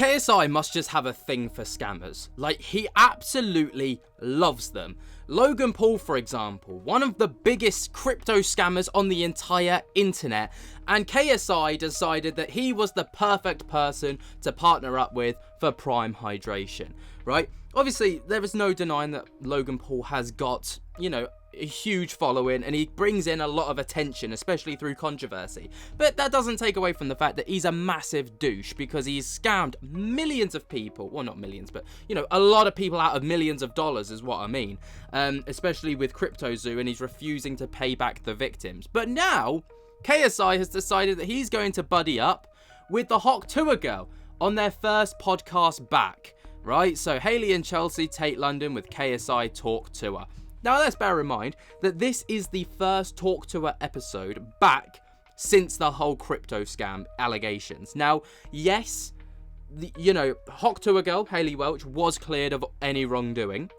KSI must just have a thing for scammers. Like, he absolutely loves them. Logan Paul, for example, one of the biggest crypto scammers on the entire internet, and KSI decided that he was the perfect person to partner up with for Prime Hydration, right? Obviously, there is no denying that Logan Paul has got, you know, a huge following, and he brings in a lot of attention, especially through controversy. But that doesn't take away from the fact that he's a massive douche, because he's scammed millions of people. Well, not millions, but, you know, a lot of people out of millions of dollars is what I mean. Especially with CryptoZoo, and he's refusing to pay back the victims. But now, KSI has decided that he's going to buddy up with the Talk Tuah girl on their first podcast back, right? So Haliey and Chelsea take London with KSI Talk Tuah. Now, let's bear in mind that this is the first Talk Tuah episode back since the whole crypto scam allegations. Now, yes, Talk Tuah girl, Haliey Welch, was cleared of any wrongdoing.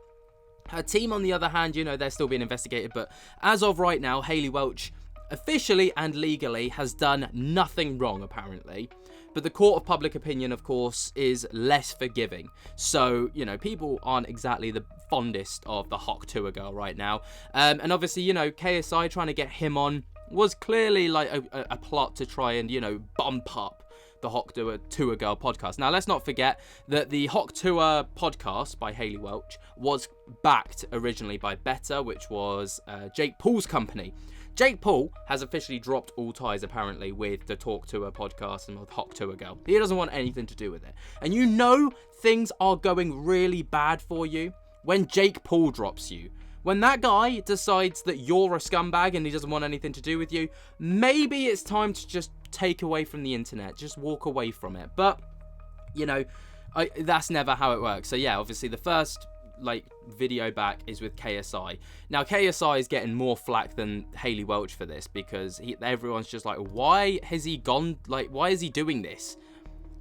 Her team, on the other hand, they're still being investigated. But as of right now, Haliey Welch officially and legally has done nothing wrong, apparently. But the court of public opinion, of course, is less forgiving. So, people aren't exactly the fondest of the Talk Tuah girl right now. And obviously, KSI trying to get him on was clearly like a plot to try and, bump up the Talk Tuah girl podcast. Now, let's not forget that the Talk Tuah podcast by Haliey Welch was backed originally by Better, which was Jake Paul's company. Jake Paul has officially dropped all ties, apparently, with the Talk Tuah podcast and the Talk Tuah girl. He doesn't want anything to do with it. And things are going really bad for you when Jake Paul drops you. When that guy decides that you're a scumbag and he doesn't want anything to do with you, maybe it's time to just take away from the internet. Just walk away from it. But, that's never how it works. So, yeah, obviously the first video back is with KSI. Now, KSI is getting more flack than Haliey Welch for this, because everyone's just like, why has he gone, why is he doing this?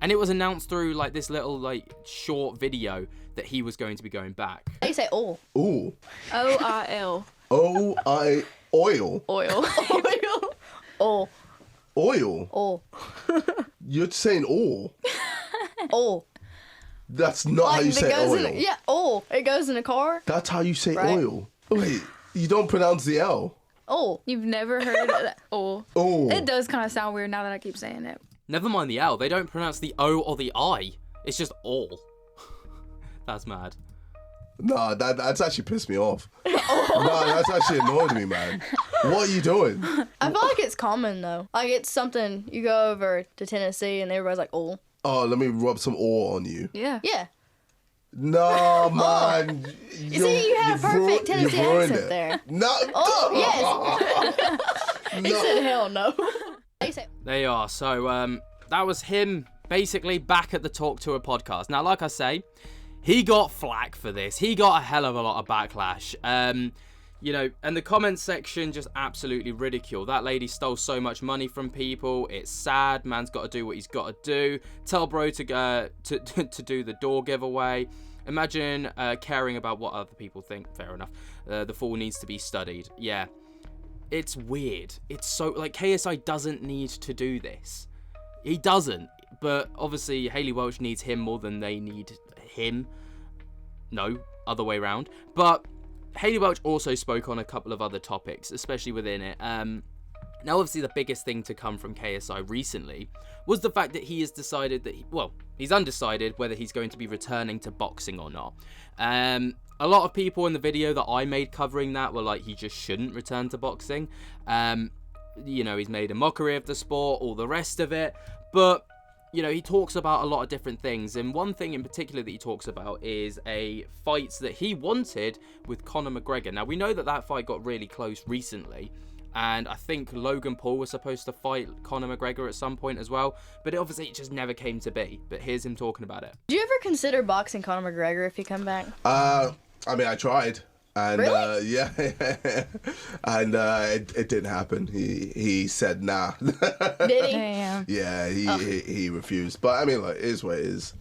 And it was announced through this little short video that he was going to be going back. How do you say oil? Ooh. O-I-L. O-I... Oil. Oil. Oil. Oil. Oil. You're saying oil. Oil. That's not how you say oil. oil. It goes in a car. That's how you say right? oil. Wait, you don't pronounce the L. Oil. You've never heard of that? Oil. Oh. It does kind of sound weird now that I keep saying it. Never mind the L. They don't pronounce the O or the I. It's just all. That's mad. Nah, that's actually pissed me off. Nah, that's actually annoyed me, man. What are you doing? I feel like it's common, though. It's something, you go over to Tennessee and everybody's like, oil. Oh, let me rub some oil on you. Yeah. Yeah. No, man. You see, you have a perfect Tennessee accent there. No. Oh, yes. He said hell no. There you are. So, that was him basically back at the Talk Tuah podcast. Now, like I say, he got flack for this. He got a hell of a lot of backlash. And the comment section just absolutely ridiculed. That lady stole so much money from people. It's sad. Man's got to do what he's got to do. Tell bro to go to do the door giveaway. Imagine caring about what other people think. Fair enough. The fool needs to be studied. Yeah. It's weird. It's so KSI doesn't need to do this. He doesn't. But obviously Haliey Welch needs him more than they need him. No, other way around. But Haliey Welch also spoke on a couple of other topics, especially within it. Now, obviously, the biggest thing to come from KSI recently was the fact that he has decided that he's undecided whether he's going to be returning to boxing or not. A lot of people in the video that I made covering that were like, he just shouldn't return to boxing. He's made a mockery of the sport, all the rest of it. But he talks about a lot of different things, and one thing in particular that he talks about is a fight that he wanted with Conor McGregor. Now, we know that fight got really close recently, and I think Logan Paul was supposed to fight Conor McGregor at some point as well, but it just never came to be. But here's him talking about it. Do you ever consider boxing Conor McGregor if he come back? I tried. And really? Yeah, and it didn't happen. He said nah. Did he? Yeah, he refused. But it is what it is.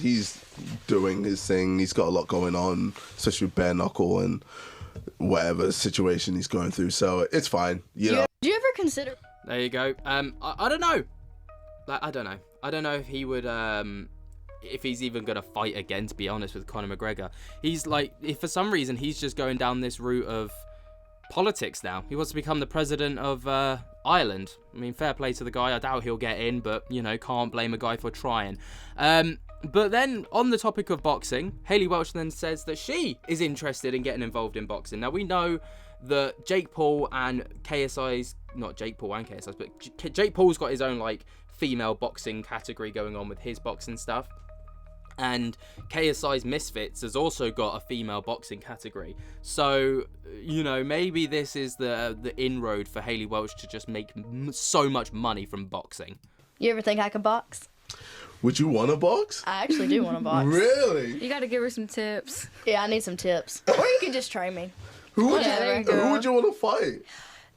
He's doing his thing. He's got a lot going on, especially with bare knuckle and whatever situation he's going through. So it's fine. You know. Do you ever consider? There you go. I don't know. I don't know. I don't know if he would if he's even going to fight again, to be honest, with Conor McGregor. He's like, if for some reason he's just going down this route of politics now. He wants to become the president of Ireland. I mean, fair play to the guy. I doubt he'll get in, but, you know, can't blame a guy for trying. But then, on the topic of boxing, Haliey Welch then says that she is interested in getting involved in boxing. Now, we know that Jake Paul and KSI's, not Jake Paul and KSI's, but Jake Paul's got his own, like, female boxing category going on with his boxing stuff. And KSI's Misfits has also got a female boxing category. So, you know, maybe this is the inroad for Haliey Welch to just make so much money from boxing. You ever think I could box? Would you want to box? I actually do want to box. Really? You got to give her some tips. Yeah, I need some tips. Or you could just train me. Who would Whatever. who would you want to fight?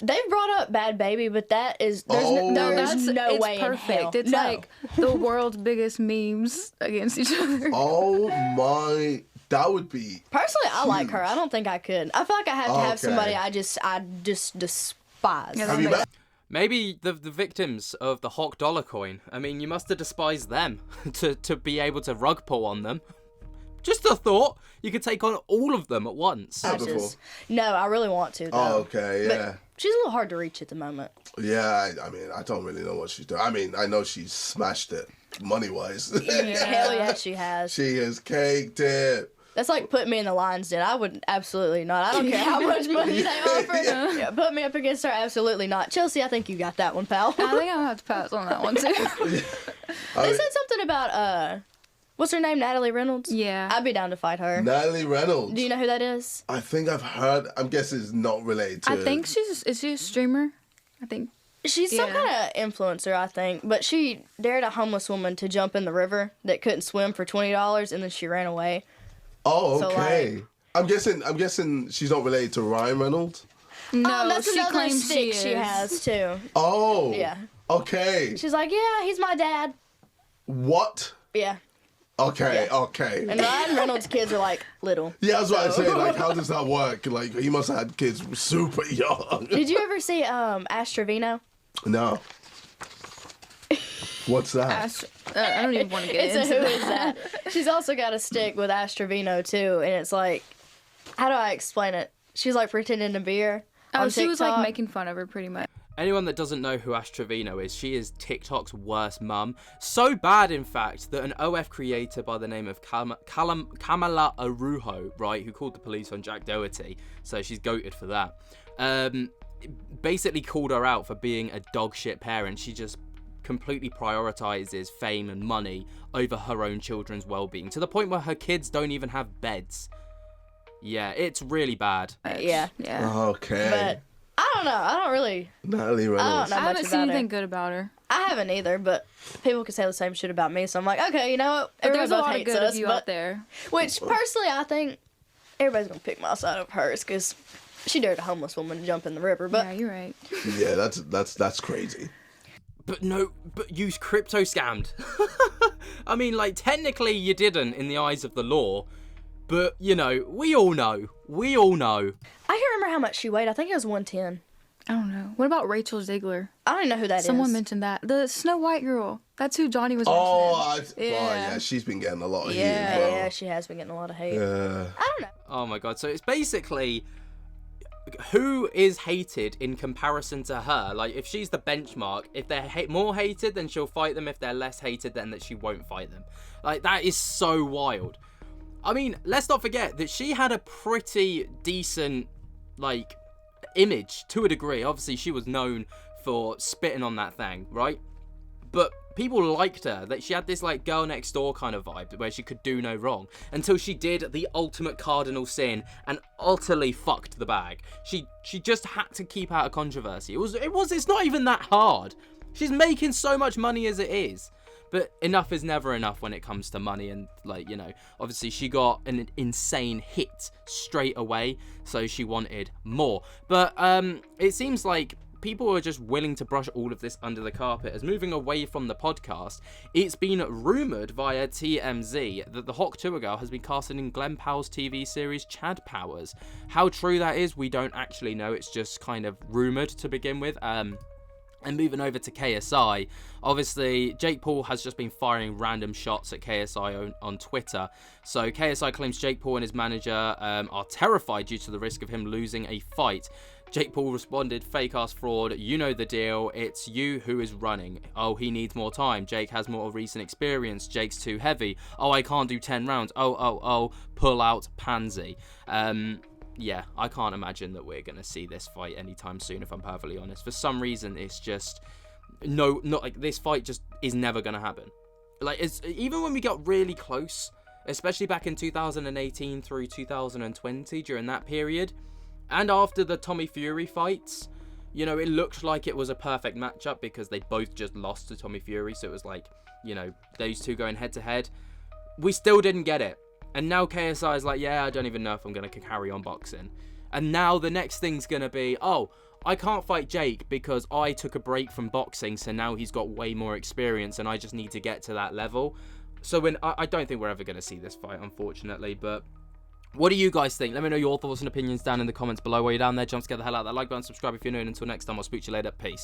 They've brought up Bad Baby, but that is there's It's no way perfect. in hell. It's No. like the world's biggest memes against each other. Oh my, that would be. Personally, I like her. I don't think I could. I feel like I have to have Okay. somebody I just despise. Yeah, Have you met? Maybe the victims of the Hawk dollar coin. I mean, you must have despised them to be able to rug pull on them. Just a thought. You could take on all of them at once. No, I really want to, though. Oh, okay, But yeah. she's a little hard to reach at the moment. Yeah, I mean, I don't really know what she's doing. I mean, I know she's smashed it money-wise. Hell yeah, she has. She has caked it. That's like putting me in the Lions Den. I would absolutely not. I don't care how much money they offer. Yeah, put me up against her, absolutely not. Chelsea, I think you got that one, pal. I think I'm going to have to pass on that one, too. They said something about, what's her name, Natalie Reynolds? Yeah. I'd be down to fight her. Natalie Reynolds. Do you know who that is? I think I've heard. I'm guessing it's not related to. I think is she a streamer? I think. She's some Yeah. kind of influencer, I think. But she dared a homeless woman to jump in the river that couldn't swim for $20, and then she ran away. Oh, So, okay. I'm guessing she's not related to Ryan Reynolds. No, that's she another claims stick she she is. has, too. Oh. Yeah. Okay. She's like, yeah, he's my dad. What? Yeah. Okay. Yeah. Okay. And Ryan Reynolds' kids are, like, little. Yeah, I was about to say, like, how does that work? Like, he must have had kids super young. Did you ever see Ash Trevino? No. What's that? I don't even want to get It's a into who that. is that? She's also got a stick with Ash Trevino, too. And it's like, how do I explain it? She's, like, pretending to be her Oh, on she was like TikTok. making fun of her pretty much. Anyone that doesn't know who Ash Trevino is, she is TikTok's worst mum. So bad, in fact, that an OF creator by the name of Kamala Arujo, right, who called the police on Jack Doherty, so she's goated for that, basically called her out for being a dog shit parent. She just completely prioritizes fame and money over her own children's well-being, to the point where her kids don't even have beds. Yeah, it's really bad. Yeah. Yeah. Okay. But I don't know. I don't really. Natalie Reynolds. I I don't know haven't much seen about her. anything good about her. I haven't either, but people can say the same shit about me, so I'm like, okay, you know what? But Everybody there's a both lot of hates good us, of you but out there. which personally I think everybody's gonna pick my side over hers because she dared a homeless woman to jump in the river. But Yeah, you're right. Yeah, that's crazy. But you crypto scammed. I mean, like, technically you didn't in the eyes of the law, but, you know, we all know. I can't remember how much she weighed. I think it was 110. I don't know. What about Rachel Ziegler? I don't even know who that is. Someone mentioned that. The Snow White girl. That's who Johnny was Oh, mentioning. yeah, she's been getting a lot of heat Yeah, as well. yeah, she has been getting a lot of hate. Yeah. I don't know. Oh my god, so it's basically who is hated in comparison to her. Like, if she's the benchmark, if they're more hated, then she'll fight them. If they're less hated, then that she won't fight them. Like, that is so wild. I mean, let's not forget that she had a pretty decent, like, image to a degree. Obviously, she was known for spitting on that thing, right? But people liked her, that she had this, like, girl next door kind of vibe where she could do no wrong, until she did the ultimate cardinal sin and utterly fucked the bag. She just had to keep out of controversy. It's not even that hard. She's making so much money as it is. But enough is never enough when it comes to money, and, like, you know, obviously she got an insane hit straight away, so she wanted more. But it seems like people are just willing to brush all of this under the carpet. As moving away from the podcast, it's been rumoured via TMZ that the Talk Tuah girl has been casted in Glenn Powell's TV series Chad Powers. How true that is, we don't actually know. It's just kind of rumoured to begin with. And moving over to KSI, obviously Jake Paul has just been firing random shots at KSI on Twitter. So KSI claims Jake Paul and his manager are terrified due to the risk of him losing a fight. Jake Paul responded, "Fake ass fraud, you know the deal, it's you who is running. Oh, he needs more time. Jake has more recent experience. Jake's too heavy. Oh, I can't do 10 rounds. Oh, pull out pansy." Yeah, I can't imagine that we're going to see this fight anytime soon, if I'm perfectly honest. For some reason, it's just, not like, this fight just is never going to happen. Like, it's, even when we got really close, especially back in 2018 through 2020, during that period, and after the Tommy Fury fights, you know, it looked like it was a perfect matchup because they both just lost to Tommy Fury, so it was like, you know, those two going head to head. We still didn't get it. And now KSI is like, yeah, I don't even know if I'm going to carry on boxing. And now the next thing's going to be, oh, I can't fight Jake because I took a break from boxing, so now he's got way more experience and I just need to get to that level. So I don't think we're ever going to see this fight, unfortunately. But what do you guys think? Let me know your thoughts and opinions down in the comments below. While you're down there, jump to get the hell out of that like button, subscribe if you're new, and until next time, I'll speak to you later. Peace.